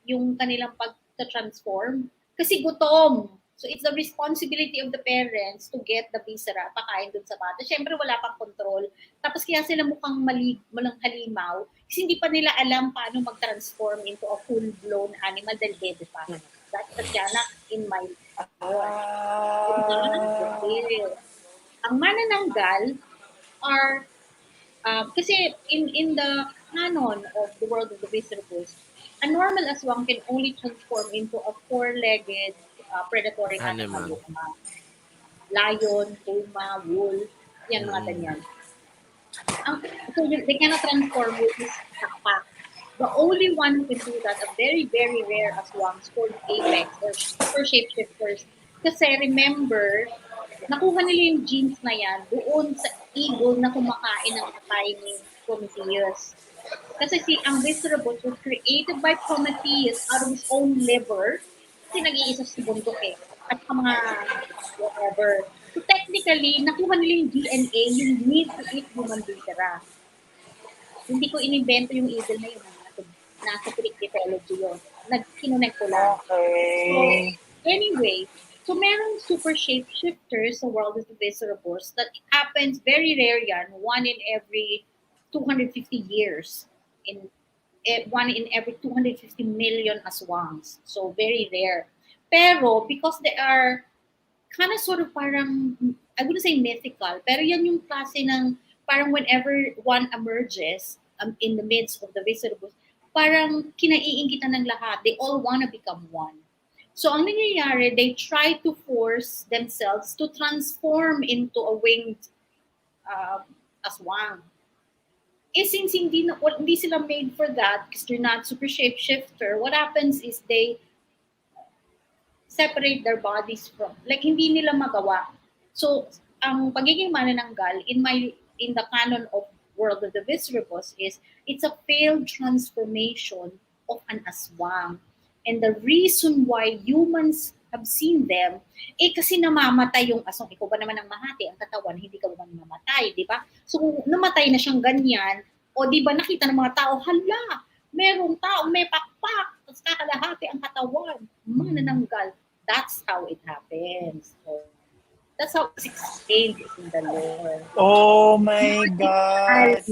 yung kanilang pag-transform kasi gutom. So it's the responsibility of the parents to get the viscera, pakain dun sa bata. Siyempre wala pang control. Tapos kaya sila mukhang malang halimaw kasi hindi pa nila alam paano mag-transform into a full-blown animal dahil baby pa. That's the tiyanak in my book. Diba? Ah, Okay. Ang manananggal are kasi in the canon of the world of the Visceribus, a normal aswang can only transform into a four-legged predatory animal. Animal. Yung mga lion, puma, wolf, yan mga Mm. ganyan. So they cannot transform with this pack. The only one who can do that, a very, very rare aswang, is called apex or super shapeshifters. Kasi remember, nakuha nila yung genes na yan doon sa eagle na kumakain ng atay ni Prometheus. Kasi ang Visceribus was created by Prometheus out of his own liver kasi nag-iisa sa bundok eh. At sa mga whatever. So technically, nakuha nila yung DNA, yung need to eat human viscera. Hindi ko inimbento yung eagle na yun. Nasa Greek mythology yun. Kinonect ko lang. So, okay. anyway, so merong super shapeshifters sa world of the Visceribus that happens very rare yan, one in every 250 years. One in every 250 million aswangs. So very rare. Pero because they are kind of sort of parang, I wouldn't say mythical, pero yan yung klase ng parang whenever one emerges in the midst of the Visceribus, parang kinaiingitan ng lahat. They all want to become one. So ang nangyayari, they try to force themselves to transform into a winged aswang. Since hindi sila made for that, because they're not super shapeshifter, what happens is they separate their bodies from, like hindi nila magawa. So, ang pagiging manananggal in the canon of World of the Visceribus is it's a failed transformation of an aswang. And the reason why humans have seen them, kasi namamatay yung aswang. Ikaw ba naman ang mahati, ang katawan, hindi ka ba namamatay, di ba? So, kung namatay na siyang ganyan, o di ba nakita ng mga tao, hala, merong tao, may pakpak, tapos kakalahati ang katawan, manananggal. That's how it happens. So, that's how it's explained in the lore. Oh my God.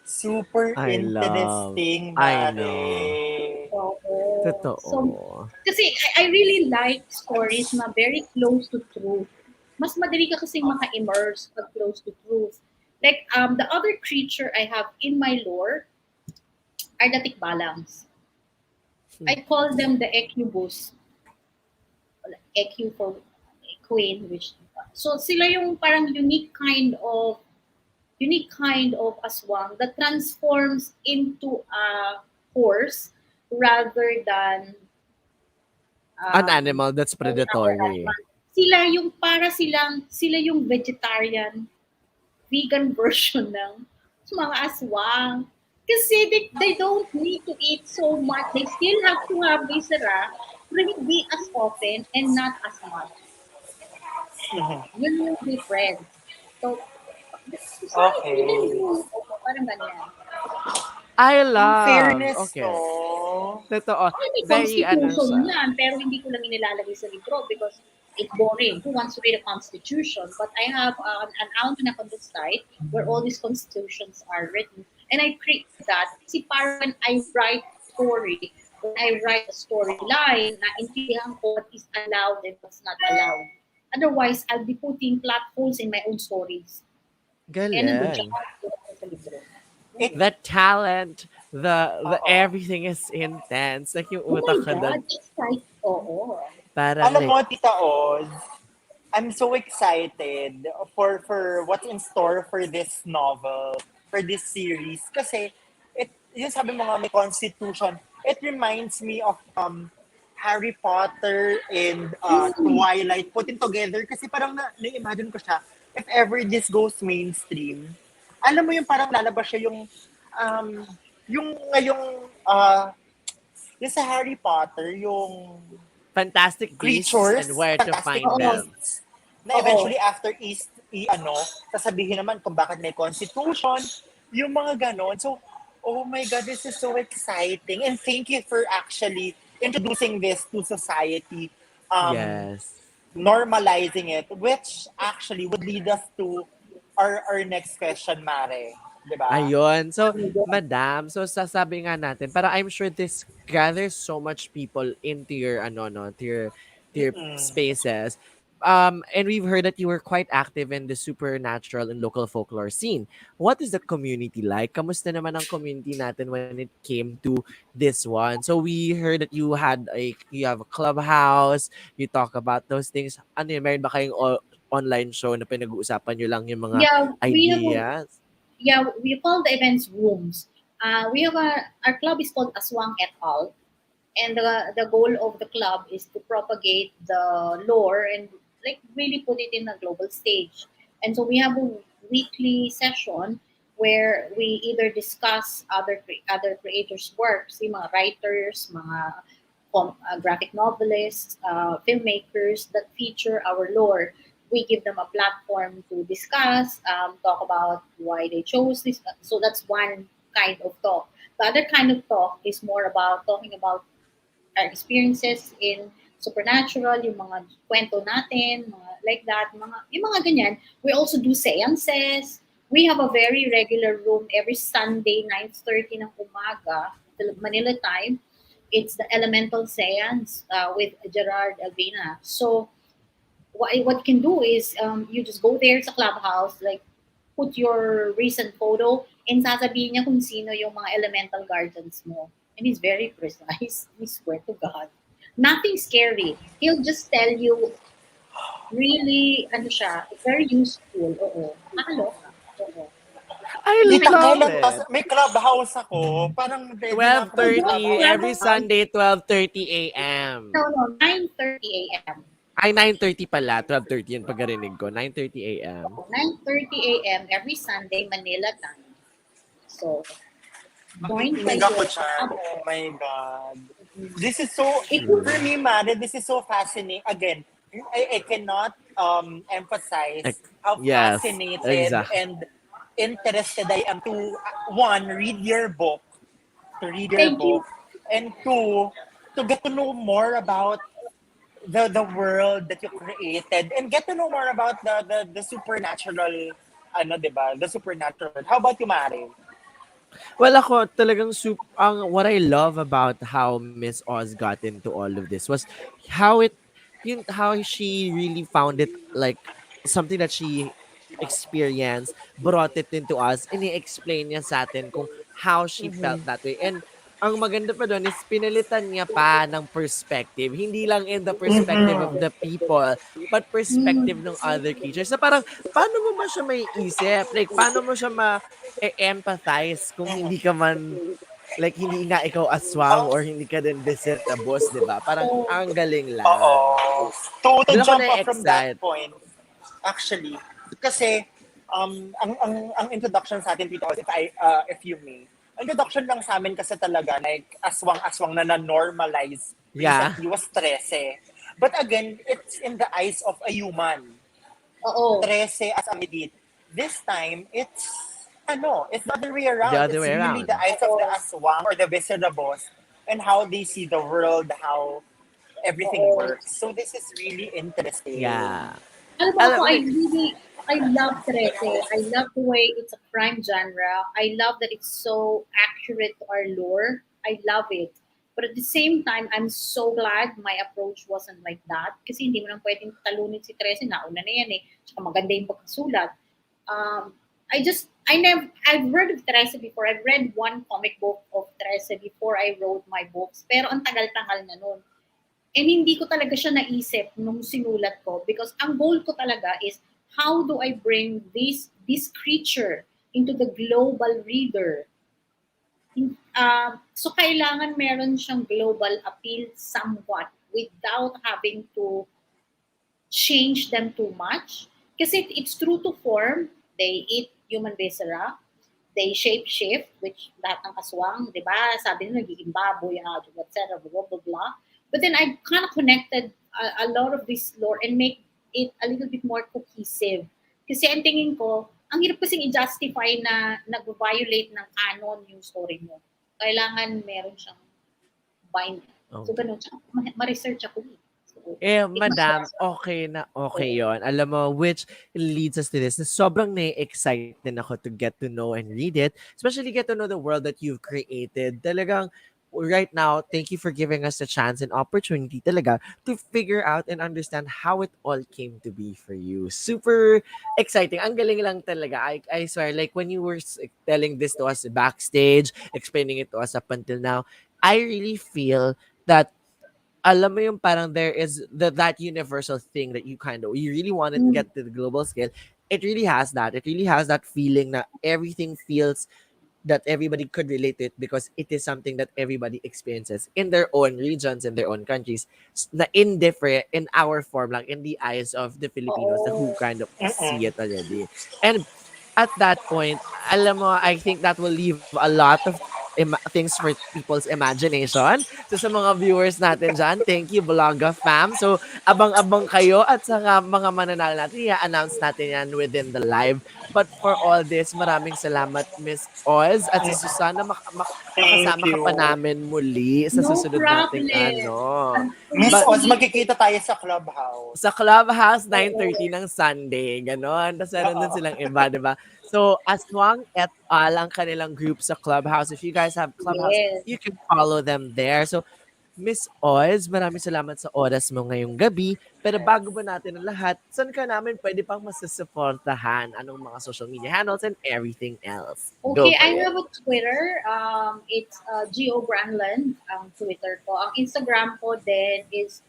Super I interesting, know. Mare. Totoo. So, kasi I really like stories na very close to truth. Mas madali ka kasing maka-immerse pag close to truth. Like, the other creature I have in my lore are the tikbalangs. I call them the Ecubus. EQ for queen, which so sila yung parang unique kind of aswang that transforms into a horse rather than An animal that's predatory. sila yung vegetarian vegan version ng mga aswang. Kasi they don't need to eat so much. They still have to have viscera, but hindi as often and not as much. Yun yung difference. So, Okay. parang ganyan. I In love. fairness, Okay. no? Totoo. Okay, may Very constitution siya. yan, pero hindi ko lang inilalagay sa libro because it's boring. Who wants to read a constitution? But I have an almanac on the site where all these constitutions are written. And I create that. Kasi para when I write story, when I write a storyline, naintindihan ko what is allowed and what's not allowed. Otherwise, I'll be putting plot holes in my own stories. Yan ang Galing. job ko sa libro. The talent, the Oo. everything is intense. Like yung Oh my utak ka God, doon. it's like, oo. Parang Alam mo, like, Tita Oz, I'm so excited for what's in store for this novel, for this series. Kasi, yun sabi mo nga, may constitution. It reminds me of Harry Potter and Twilight putting together. Kasi parang na-imagine ko siya, if ever this goes mainstream, alam mo yung parang lalabas siya yung ngayong, yung sa Harry Potter, yung fantastic beasts creatures, and where to fantastic find them. beasts, na eventually after sasabihin naman kung bakit may constitution, yung mga ganon. So, oh my God, this is so exciting. And thank you for actually introducing this to society, Yes. normalizing it, which actually would lead us to our next question, Mare. Diba? Ayun. So, madam, so sasabi nga natin, para I'm sure this gathers so much people into your, to your spaces. And we've heard that you were quite active in the supernatural and local folklore scene. What is the community like? Kamusta naman ang community natin when it came to this one? So we heard that you have a clubhouse, you talk about those things. Ano yun, meron ba kayong online show na pinag-uusapan nyo lang yung mga Yeah, ideas? we call the events rooms. We have our club is called Aswang et al. And the goal of the club is to propagate the lore and like really put it in a global stage. And so we have a weekly session where we either discuss other creators' works, yung mga writers, mga graphic novelists, filmmakers that feature our lore. We give them a platform to discuss, talk about why they chose this. So that's one kind of talk. The other kind of talk is more about talking about our experiences in supernatural, yung mga kwento natin, mga like that, yung mga ganyan. We also do seances. We have a very regular room every Sunday, 9:30 ng umaga, Manila time. It's the Elemental Seance with Gerard Albina. So what you can do is you just go there sa clubhouse, like put your recent photo and sasabihin niya kung sino yung mga elemental guardians mo. And he's very precise. We swear to God. Nothing scary. He'll just tell you really, very useful. Oo. Nakakaloka. Oo. I Tita, love kailan to? it. May clubhouse ako. Parang ready na ako 12:30 every mag-clubhouse. Sunday, 12:30 a.m. No, 9:30 a.m. Ay, 9:30 pala. 12:30 yun pagkarinig ko. 9:30 a.m. 9:30 a.m. every Sunday, Manila time. So, join Nakikinig ako kayo. dyan. Oh my God. This is so, True. for me, Mare, this is so fascinating. Again, I cannot emphasize Ex- how yes, fascinated exactly. and interested I am to, one, read your book, Thank you. and two, to get to know more about the world that you created and get to know more about the supernatural, ano, 'di ba? The supernatural world. How about you, Mare? Well, ako talagang what I love about how Miss Oz got into all of this was how how she really found it like something that she experienced, brought it into us, and i-explain niya sa atin kung how she felt that way. And ang maganda pa doon is pinalitan niya pa ng perspective. Hindi lang in the perspective of the people, but perspective Mm, ng other creatures. Na parang, paano mo ba siya may isip? Like, paano mo siya empathize kung hindi ka man like hindi nga ikaw aswang Oh, or hindi ka din viscerabus, 'di ba? Parang oo. ang galing oo. lang. To Doon ako jump off from that na-excite. point, actually, kasi ang introduction sa atin, Tita Oz, if you may, ang introduction lang sa amin kasi talaga, like, aswang-aswang na na-normalize Yeah. recently was 13. But again, it's in the eyes of a human. Oo. 13 as a medit. This time, it's the other way The around. other It's way really the around. eyes of the aswang or the viscerabos and how they see the world, how everything Oo. works. So this is really interesting. Yeah. Alam mo ako, Alam like I love 13. I love the way it's a crime genre. I love that it's so accurate to our lore. I love it. But at the same time, I'm so glad my approach wasn't like that. Kasi hindi mo nang pwedeng talunin si 13. Nauna na yan eh. Tsaka maganda yung pagkasulat. I've read of Teresa before. I've read one comic book of Teresa before I wrote my books. Pero ang tagal-tagal na nun. And hindi ko talaga siya naisip nung sinulat ko because ang goal ko talaga is how do I bring this creature into the global reader. So kailangan meron siyang global appeal somewhat without having to change them too much. Kasi it's true to form. They eat human viscera. They shape shift, which lahat ng aswang, di ba? Sabi nila, nagiging baboy, etc., blah, blah, blah. But then I kind of connected a lot of this lore and make it a little bit more cohesive. Kasi ang tingin ko, ang hirap kasing i-justify na nag-violate ng canon yung story mo. Kailangan meron siyang bind. So, okay. ganun siya. Ma-research ako. So, Eh, it must madam, okay na okay Oo. yon. Alam mo, which leads us to this. Na sobrang na-excite din ako to get to know and read it. Especially get to know the world that you've created. Talagang, right now, thank you for giving us a chance and opportunity talaga to figure out and understand how it all came to be for you. Super exciting. Ang galing lang talaga. I swear, like when you were telling this to us backstage, explaining it to us up until now, I really feel that alam mo yung parang there is that universal thing that you really want to Mm. get to the global scale. It really has that. It really has that feeling that everything feels that everybody could relate to it because it is something that everybody experiences in their own regions, in their own countries, na indifferent in our form, like in the eyes of the Filipinos who Oo. kind of see Mm-mm. it already. And at that point, alam mo, I think that will leave a lot of things for people's imagination. So sa mga viewers natin dyan, thank you, Vlogga fam. So abang-abang kayo at sa mga mananalo natin, i-announce natin yan within the live. But for all this, maraming salamat, Miss Oz. At sa Susana, Thank makasama ka pa you. namin muli sa No susunod nating problem. ano. Ang Miss But Oz, tuloy-tuloy. magkikita tayo sa clubhouse. sa Clubhouse, Oo. 9:30 ng Sunday, gano'n. Tapos meron Oo. din silang iba, di ba? So, Aswang et al. Ang kanilang group sa Clubhouse. If you guys have Clubhouse, Yes. you can follow them there. So, Miss Oz, maraming salamat sa oras mo ngayong gabi. Pero bago ba natin ang lahat, saan ka namin pwede pang masusuportahan? Anong mga social media handles and everything else? Go Okay, for I it. have a Twitter. It's Geo Granland, ang Twitter ko. Ang Instagram ko din is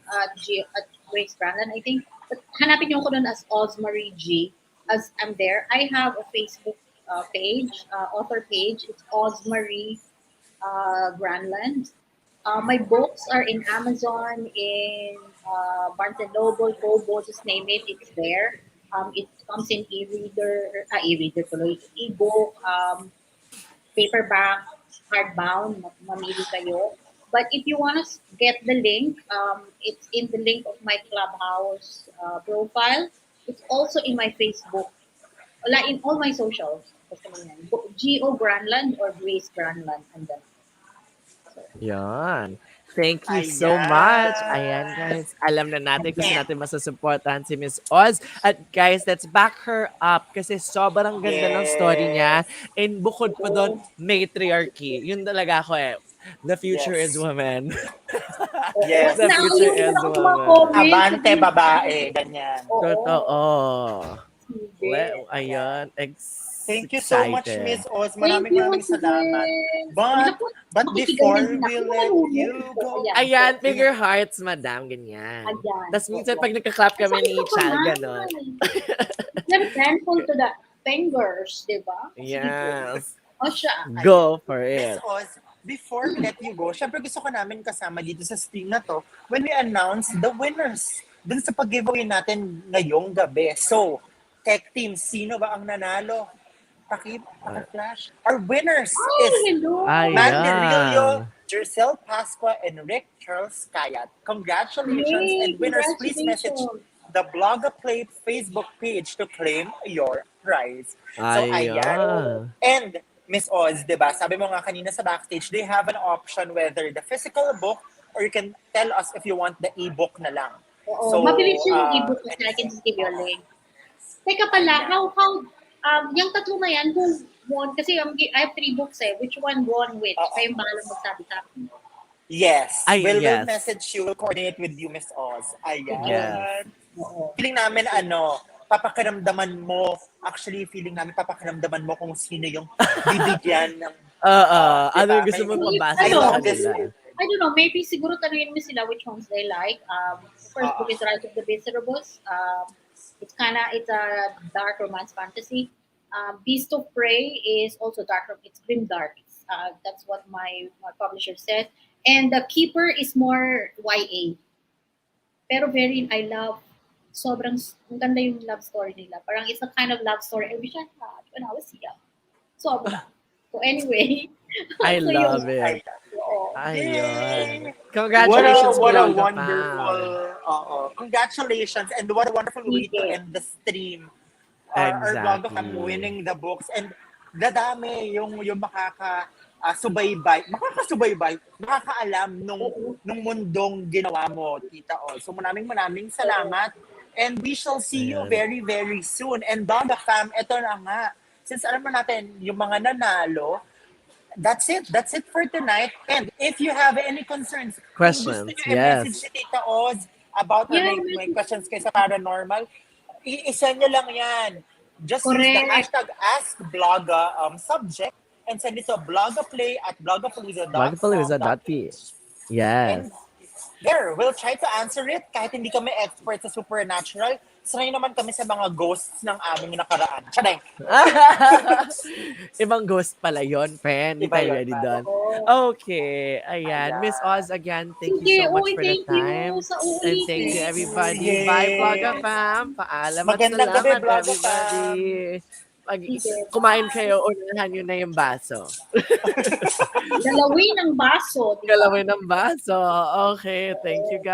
Grace Granland, I think. But hanapin niyo ako doon as Osmarie G. As I'm there. I have a Facebook page, author page. It's Osmarie Granland. My books are in Amazon, in Barnes and Noble, Kobo, just name it, it's there. It comes in e-reader, e-reader tuloy, e-book. paperback, hardbound, mamili kayo. But if you want to get the link, it's in the link of my Clubhouse profile. It's also in my Facebook, like in all my socials. Basta mo yan. G.O. Granland or Grace Granland. And then, so, Yan. Thank you so much. Ayan, Ayan. guys. Alam na natin kung saan And natin masusuportahan si Miss Oz. At guys, let's back her up kasi sobrang ganda ng story niya. yes. And bukod pa doon, matriarchy. Yun talaga ako eh. The future is Yes. woman. Yes. The future Naulit is na ako mga woman. comments. Abante babae, ganyan. Oo. Totoo. Sige. Ayan. Thank you so much, Excited. Miss Oz. Thank you, Maraming salamat. sis. But before we let you go, Ayan, bigger hearts, madam. Ganyan. Ayan. Tapos minsan pag nagka-clap kami ni Chal, gano'n. You're thankful to the fingers, di ba? Yes. O siya. Go for Miss it. Oz, before we let you go, syempre gusto ko namin kasama dito sa stream na to when we announce the winners dun sa pag-giveaway natin ngayong gabi. So, tech team, sino ba ang nanalo? Paki-flash. Our winners is hello. Mandy Rillo, Ayan. Jercel Pasqua, and Rick Charles Kayat. Congratulations, Yay, and winners, please message congratulations. the Blogger Play Facebook page to claim your prize. So, ayan. Ayan. And, Miss Oz, di ba, sabi mo nga kanina sa backstage, they have an option whether the physical book or you can tell us if you want the e-book na lang. Oo, So, mabilis yung e-book kasi I can just give you a link. Teka pala, how, yung tatlo na yan, who won? Kasi I have 3 books eh. Which one won which? Oo. Kayo bahala magsabi sa akin. Yes. Ay, We'll yes. message you. We'll coordinate with you, Miss Oz. Ayan. Yes. Oo. Feeling namin, papakiramdaman mo, actually, feeling namin papakiramdaman mo kung sino yung bibigyan ng... Ano yung gusto May- mong pabasa I sa love this kanila? book. I don't know, maybe siguro tanungin mo sila which ones they like. The first book is Rise of the Viscerebus. It's a dark romance fantasy. Beast of Prey is also dark. It's grim dark. That's what my publisher said. And The Keeper is more YA. Pero I love, sobrang, ang ganda yung love story nila. Parang it's a kind of love story I wish I had when I was young. Sobra. So anyway. I so love yun. it. Oo. Ayun. Yay! Congratulations, What a Blogger wonderful, congratulations, and what a wonderful way to Sige. end the stream. Our blog of Exactly. winning the books, and dadami yung subaybay, makakaalam nung mundong ginawa mo, Tita Oz. So maraming salamat, and we shall see you Ayan. very, very soon. And Blogger Fam, eto na nga, since alam mo natin, yung mga nanalo, that's it for tonight. And if you have any concerns, Questions, kung gusto nyo yes. i-message si Tita Oz about may questions kayo sa paranormal, i-send nyo lang yan. Just use the Correct. hashtag AskBlogger subject and send it to bloggerpalooza.com. Blogpalooza.ph. Yes. And there, we'll try to answer it kahit hindi kami expert sa supernatural. Sanay naman kami sa mga ghosts ng aming nakaraan. Tsaday! Ibang ghost pala yon, friend. Hindi Iba tayo yun, ready pala. doon. Okay. Ayan. Ayan. Miss Oz, again, thank Sige, you so much uy, for the thank time. you sa And thank you, everybody. Sige. Bye, Blogger Fam. Paalam at Magandang gabi, salamat, Blogger everybody. Pag Sige, kumain kayo, unahan nyo na yung baso. Dalawin ang baso. Diba? Galawin ng baso. Okay. Thank you, guys.